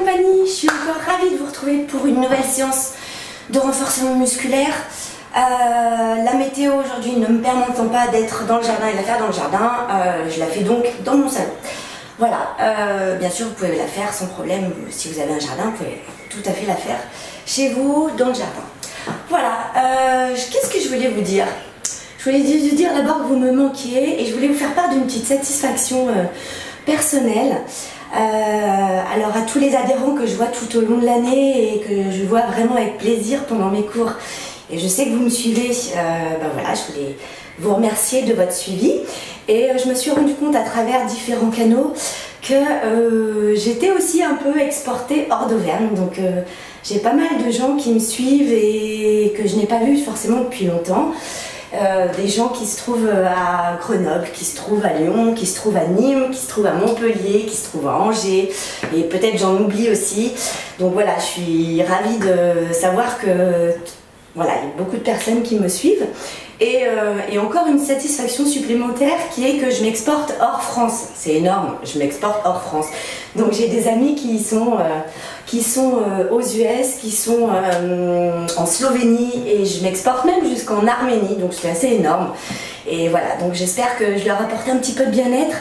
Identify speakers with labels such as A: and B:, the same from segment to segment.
A: compagnie, je suis encore ravie de vous retrouver pour une nouvelle séance de renforcement musculaire. La météo aujourd'hui ne me permettant pas d'être dans le jardin et de la faire dans le jardin, je la fais donc dans mon salon. Voilà, bien sûr vous pouvez la faire sans problème, si vous avez un jardin, vous pouvez tout à fait la faire chez vous, dans le jardin. Voilà, qu'est-ce que je voulais vous dire? Je voulais vous dire d'abord que vous me manquiez et je voulais vous faire part d'une petite satisfaction personnelle. Alors à tous les adhérents que je vois tout au long de l'année et que je vois vraiment avec plaisir pendant mes cours, et je sais que vous me suivez, ben voilà, je voulais vous remercier de votre suivi. Et je me suis rendu compte à travers différents canaux que j'étais aussi un peu exportée hors d'Auvergne. Donc j'ai pas mal de gens qui me suivent et que je n'ai pas vu forcément depuis longtemps. Des gens qui se trouvent à Grenoble, qui se trouvent à Lyon, qui se trouvent à Nîmes, qui se trouvent à Montpellier, qui se trouvent à Angers, et peut-être j'en oublie aussi. Donc voilà, je suis ravie de savoir que voilà, il y a beaucoup de personnes qui me suivent. Et encore une satisfaction supplémentaire qui est que je m'exporte hors France. C'est énorme, je m'exporte hors France. Donc j'ai des amis qui sont aux US, qui sont en Slovénie, et je m'exporte même jusqu'en Arménie, donc c'est assez énorme. Et voilà, donc j'espère que je leur apporte un petit peu de bien-être,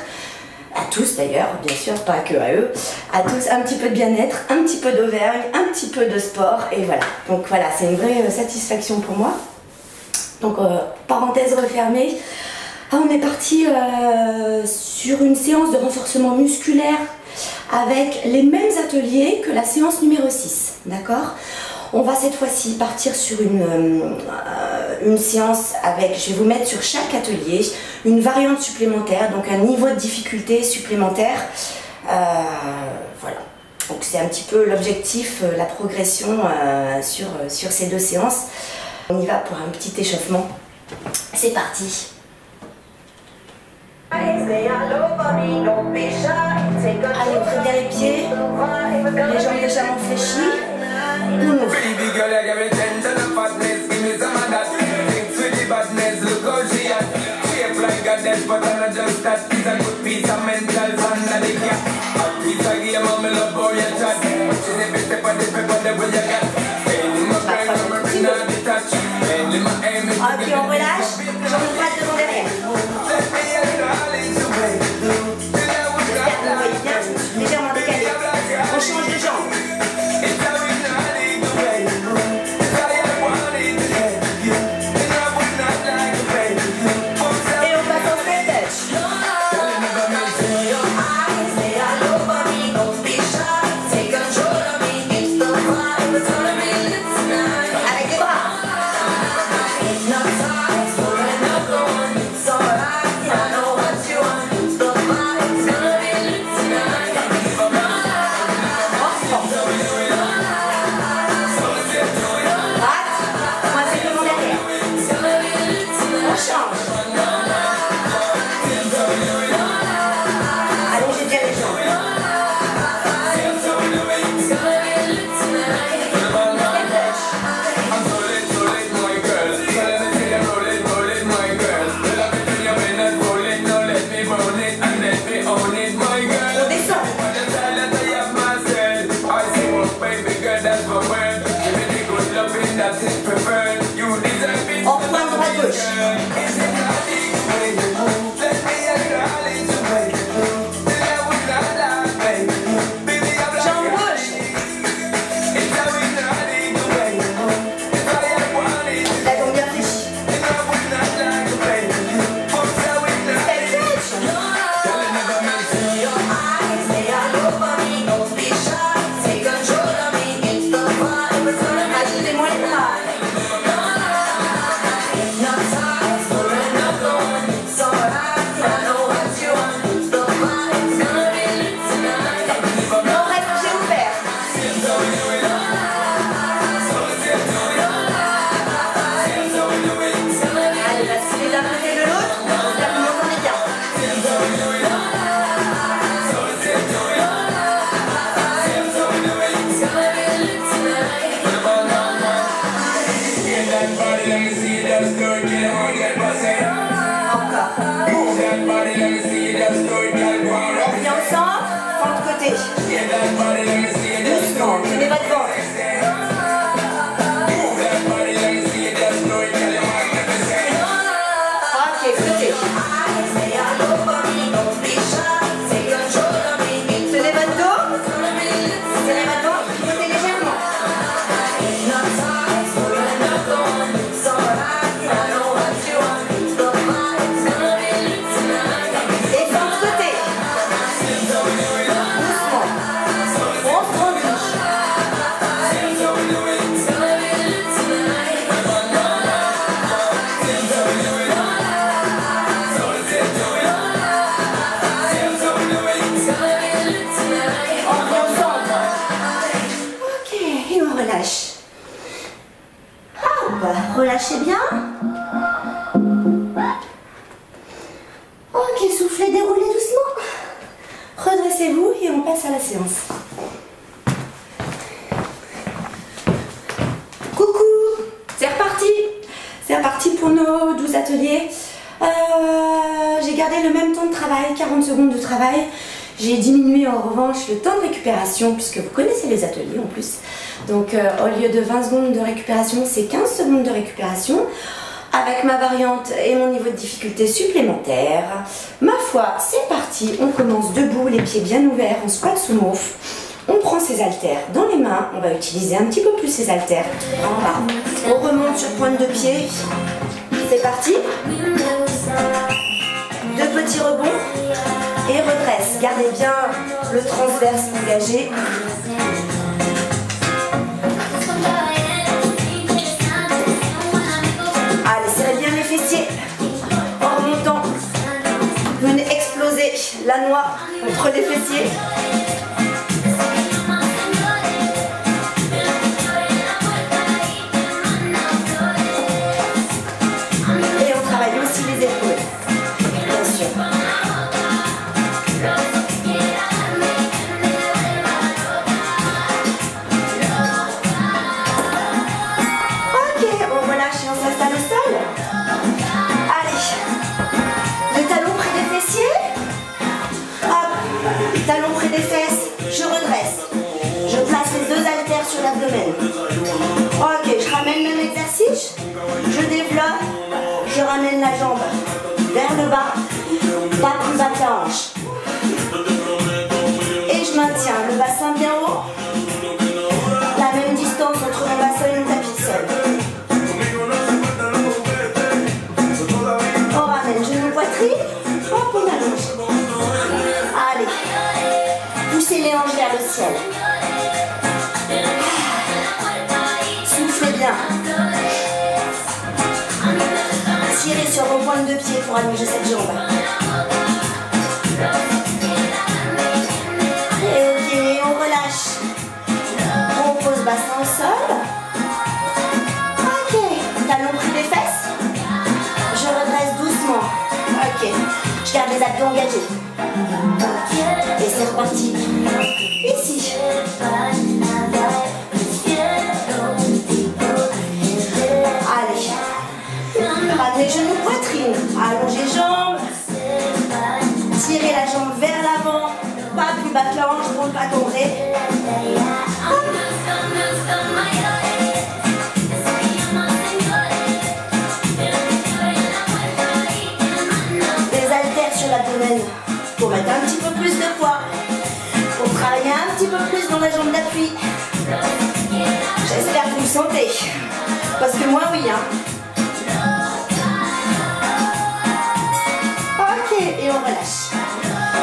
A: à tous d'ailleurs, bien sûr, pas que à eux, à tous un petit peu de bien-être, un petit peu d'Auvergne, un petit peu de sport, et voilà. Donc voilà, c'est une vraie satisfaction pour moi. Donc parenthèse refermée, on est parti sur une séance de renforcement musculaire avec les mêmes ateliers que la séance numéro 6, d'accord? On va cette fois-ci partir sur une séance avec, je vais vous mettre sur chaque atelier une variante supplémentaire, donc un niveau de difficulté supplémentaire. Voilà, donc c'est un petit peu l'objectif, la progression sur ces deux séances. On y va pour un petit échauffement. C'est parti. Allez, ouvrez bien les pieds, les jambes légèrement fléchies. On ouvre. Ok, on relâche, jambes droites devant derrière. J'espère que vous voyez bien, je suis légèrement décalée. On change de jambe. Et on passe en straight touch. relâchez bien. Ok, soufflez, déroulez doucement. Redressez-vous et on passe à la séance. Coucou, c'est reparti. C'est reparti pour nos 12 ateliers. J'ai gardé le même temps de travail, 40 secondes de travail. J'ai diminué en revanche le temps de récupération puisque vous connaissez les ateliers en plus. Donc au lieu de 20 secondes de récupération, c'est 15 secondes de récupération. Avec ma variante et mon niveau de difficulté supplémentaire. Ma foi, c'est parti. On commence debout, les pieds bien ouverts, en squat sumo. On prend ses haltères dans les mains. On va utiliser un petit peu plus ses haltères en bas. On remonte sur pointe de pied. C'est parti. Deux petits rebonds et redresse. Gardez bien le transverse engagé. Allez, serrez bien les fessiers. En remontant, venez exploser la noix entre les fessiers. Et on travaille aussi les épaules, bien sûr. Talon près des fesses, je redresse. Je place les deux haltères sur l'abdomen. Ok, je ramène le même exercice. Je développe, je ramène la jambe vers le bas, pas plus bas que la hanche. Et je maintiens le bassin bien haut. La même distance entre mon bassin et mon tapis de sol. On ramène genou poitrine, hop, on allonge. Allez. Poussez les hanches vers le ciel. Soufflez bien. Tirez sur vos pointes de pied pour allonger cette jambe. Et ok, on relâche. On pose bassin au sol. Ok, talon pris des fesses. Je redresse doucement. Ok, je garde les abdos engagés. Et c'est reparti. Ici. Allez. Ramenez genoux, poitrine. Allongez jambes. Tirez la jambe vers l'avant. Pas plus bas que la hanche pour ne pas tomber. Les haltères sur l'abdomen. Pour mettre un petit peu plus de poids, pour travailler un petit peu plus dans la jambe d'appui. J'espère que vous le sentez, parce que moi oui. Ok, et on relâche.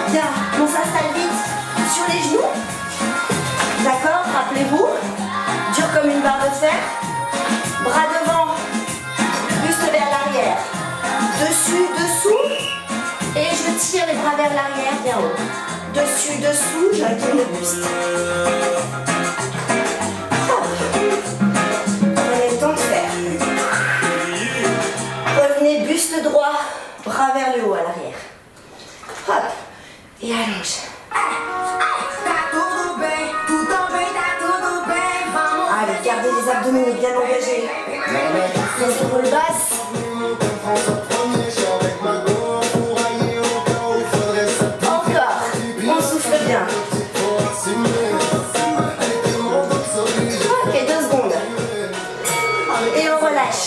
A: Bien, on s'installe vite sur les genoux. D'accord, rappelez-vous, dur comme une barre de fer. Bras devant, buste vers l'arrière. Dessus, dessous. Et je tire les bras vers l'arrière, bien haut. Dessus, dessous, je retourne le buste. Prenez le temps de faire. Revenez, buste droit, bras vers le haut à l'arrière. Hop, et allonge. Allez, gardez les abdominaux bien engagés. Les épaules basses. Ok, 2 secondes. Et on relâche.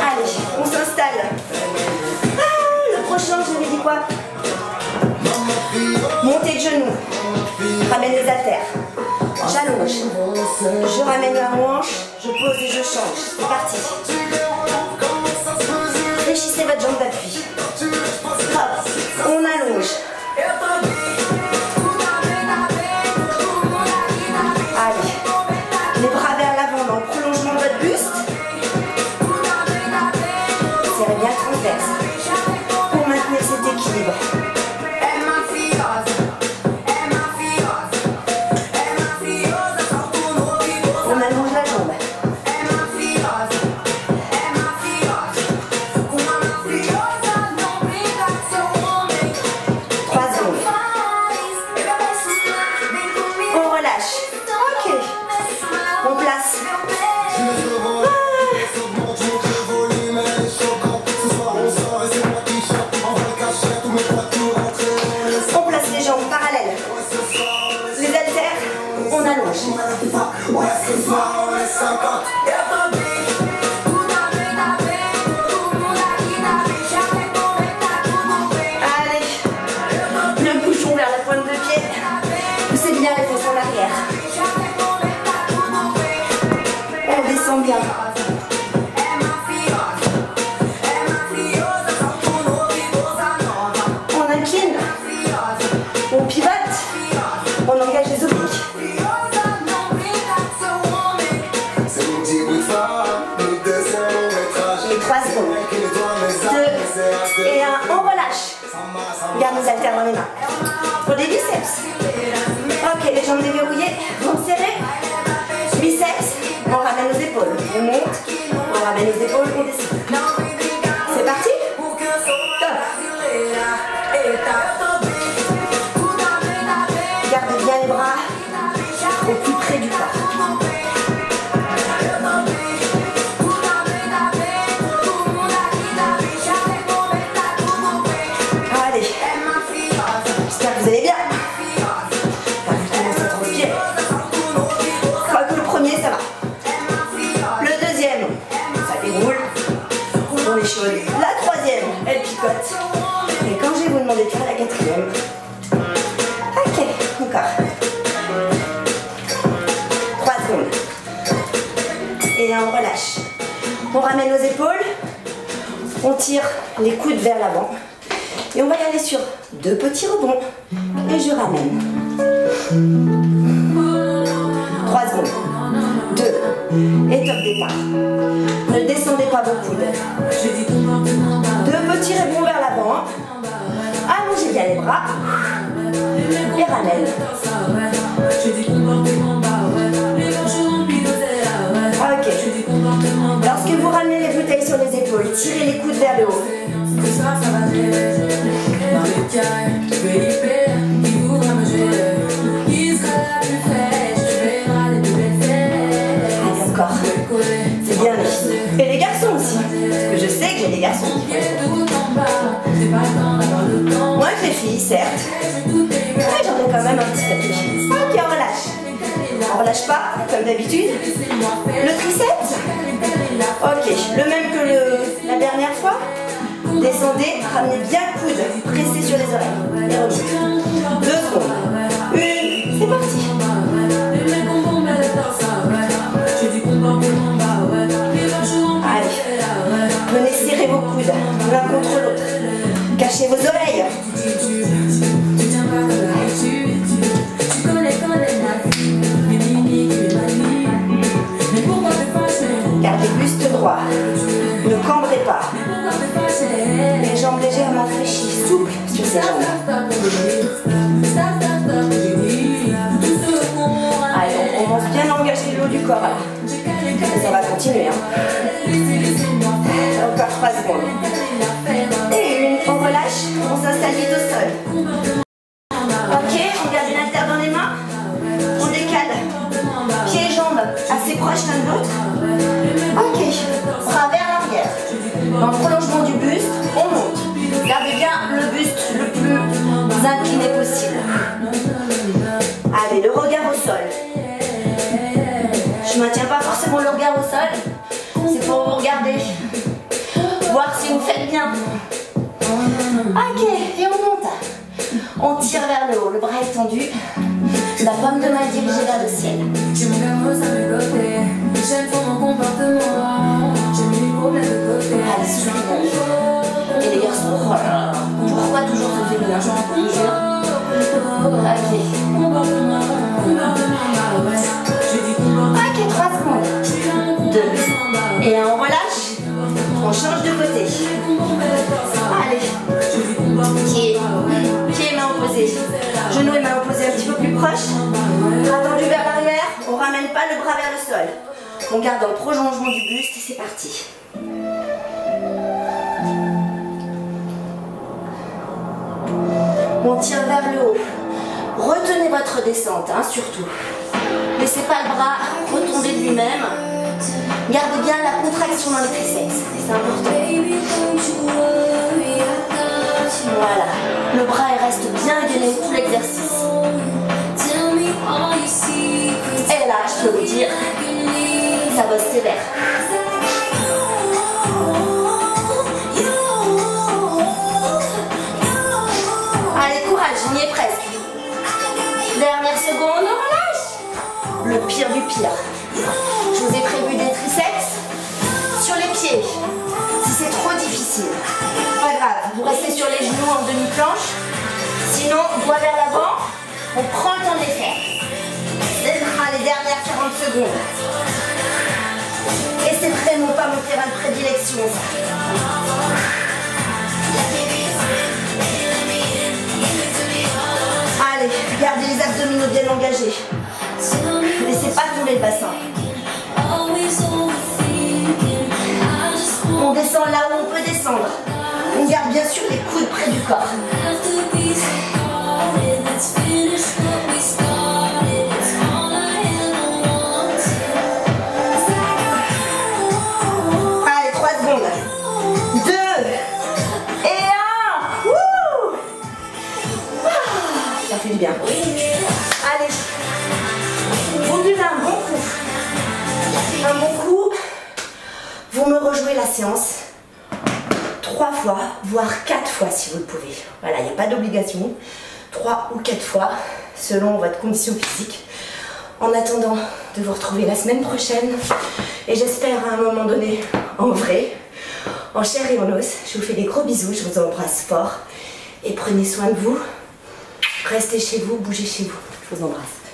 A: Allez, on s'installe. Le prochain, je vous dis quoi? Montée de genoux. Ramène les haltères. J'allonge. Je ramène la hanche. Je pose et je change. C'est parti. Fléchissez votre jambe d'appui. Hop, on allonge. Allez, les bras vers l'avant dans le prolongement de votre buste. Serrez bien transverse pour maintenir cet équilibre. On allonge la jambe. relâcher. Allez, le bouchon vers la pointe de pied. Poussez bien les fesses en arrière. On descend bien. On incline. On pivote. On engage les obliques. Et 3 secondes. 2 et 1. On relâche. Garde nos haltères dans les mains. Pour les biceps. Ok, les jambes déverrouillées. Vont serrer. Biceps. On ramène nos épaules. On monte. On ramène nos épaules. On descend. C'est parti. Top. Gardez bien les bras au plus près du corps. Allez, j'espère que vous allez bien. Vous commencez à transpirer. Quoique le premier, ça va. Le deuxième, ça déroule. On est chaude. La troisième, elle picote. Et quand je vais vous demander de faire la quatrième, ok, encore. 3 secondes. Et là, on relâche. On ramène nos épaules. On tire les coudes vers l'avant. Et on va y aller sur 2 petits rebonds. Et je ramène. 3 secondes. 2. Et top départ. Ne descendez pas vos coudes. 2 petits rebonds vers l'avant. Allongez bien les bras. Et ramène. Ok. Lorsque vous ramenez les bouteilles sur les épaules, tirez les coudes vers le haut. Allez, encore. C'est bien les filles. Et les garçons aussi. Parce que je sais que j'ai des garçons. Moi, que les filles, certes. Mais j'en ai quand même un petit peu. Ok, on relâche. On relâche pas, comme d'habitude. Le triceps. Ok, le même que la dernière fois. Descendez, ramenez bien le coude. Pressez sur les oreilles. Et remontez. 2 secondes. 1, c'est parti. Allez. Venez serrer vos coudes l'un contre l'autre. Cachez vos oreilles. Gardez le buste droit. Ne cambrez pas. Les jambes légèrement fléchies, souples sur ces jambes. Allez, on commence bien à engager le haut du corps. Là. Et ça va continuer. Hein. Encore 3 secondes. Et 1, on relâche, on s'installe vite au sol. Ok, on garde une haltère dans les mains. On décale. Pieds et jambes assez proches l'un de l'autre. Ok, bras vers l'arrière. Dans le prolongement du buste, on monte. Gardez bien le buste le plus incliné possible. Allez, le regard au sol. Je ne maintiens pas forcément le regard au sol. C'est pour vous regarder. Voir si vous faites bien. Ok, et on monte. On tire vers le haut, le bras est tendu. La paume de main dirigée vers le ciel. Allez, soufflez. Et les garçons, oh là là. Pourquoi toujours ce féminin? Ok. Ok, 3 secondes. 2. Et on relâche. On change de côté. Allez. Pied, main opposée. Genou et main opposée un petit peu plus proche. Bras tendu vers l'arrière. On ramène pas le bras vers le sol. On garde un prolongement du buste et c'est parti. On tire vers le haut. Retenez votre descente, hein, surtout. Laissez pas le bras retomber de lui-même. Gardez bien la contraction dans les triceps. C'est important. Voilà. Le bras il reste bien gainé tout l'exercice. Et là, je peux vous dire, ça bosse sévère. Allez, courage, on y est presque. Dernière seconde, on relâche. Le pire du pire. Je vous ai prévu des triceps sur les pieds. Si c'est trop difficile, pas grave, vous restez sur les genoux en demi-planche. Sinon, doigt vers l'avant, on prend le temps de les faire. Ce sera les dernières 40 secondes. Et c'est vraiment pas mon terrain de prédilection, ça. Allez, gardez les abdominaux bien engagés. Ne laissez pas tomber le bassin. On descend là où on peut descendre. On garde bien sûr les coudes près du corps. Allez, 3 secondes. 2 et 1. Wouh! Ça fait du bien. Allez, vous buvez un bon coup. Un bon coup. Vous me rejouez la séance 3 fois, voire 4 fois si vous le pouvez. Voilà, il n'y a pas d'obligation. 3 ou 4 fois, selon votre condition physique. En attendant de vous retrouver la semaine prochaine, et j'espère à un moment donné, en vrai, en chair et en os, je vous fais des gros bisous, je vous embrasse fort, et prenez soin de vous. Restez chez vous, bougez chez vous. Je vous embrasse.